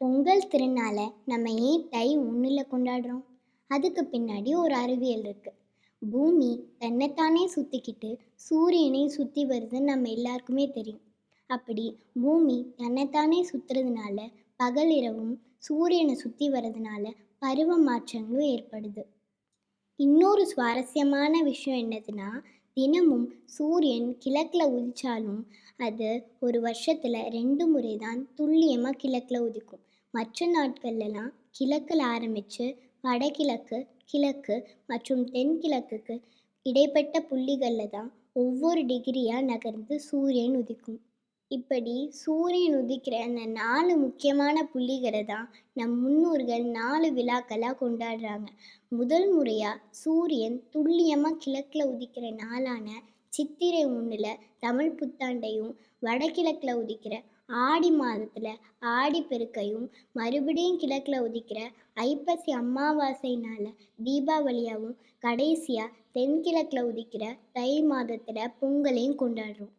பொங்கல் திருநாளை நம்ம ஏன் தை 1ல் கொண்டாடுறோம்? அதுக்கு பின்னாடி ஒரு அறிவியல் இருக்கு. பூமி தன்னைத்தானே சுற்றிக்கிட்டு சூரியனையும் சுற்றி வருதுன்னு நம்ம எல்லாருக்குமே தெரியும். அப்படி பூமி தன்னைத்தானே சுற்றுறதுனால பகல் இரவும் சூரியனை சுற்றி வர்றதுனால பருவ மாற்றங்களும் ஏற்படுது. இன்னொரு சுவாரஸ்யமான விஷயம் என்னதுன்னா, தினமும் சூரியன் கிழக்கில் உதிச்சாலும் அது ஒரு வருஷத்தில் 2 முறை தான் துல்லியமாக கிழக்கில் உதிக்கும். மற்ற நாட்கள்லாம் கிழக்கில் ஆரம்பித்து வடகிழக்கு, கிழக்கு மற்றும் தென்கிழக்குக்கு இடைப்பட்ட புள்ளிகளில் தான் ஒவ்வொரு டிகிரியாக நகர்ந்து சூரியன் உதிக்கும். இப்படி சூரியன் உதிக்கிற அந்த 4 முக்கியமான புள்ளிகளை தான் நம் முன்னோர்கள் 4 விழாக்களாக கொண்டாடுறாங்க. முதல் முறையாக சூரியன் துல்லியமாக கிழக்கில் உதிக்கிற நாளான சித்திரை 1ல் தமிழ் புத்தாண்டையும், வடகிழக்கில் உதிக்கிற ஆடி மாதத்தில் ஆடிப்பெருக்கையும், மறுபடியும் கிழக்கில் உதிக்கிற ஐப்பசி அமாவாசை நாளில் தீபாவளியாகவும், கடைசியாக தென்கிழக்கில் உதிக்கிற தை மாதத்தில் பொங்கலையும் கொண்டாடுறோம்.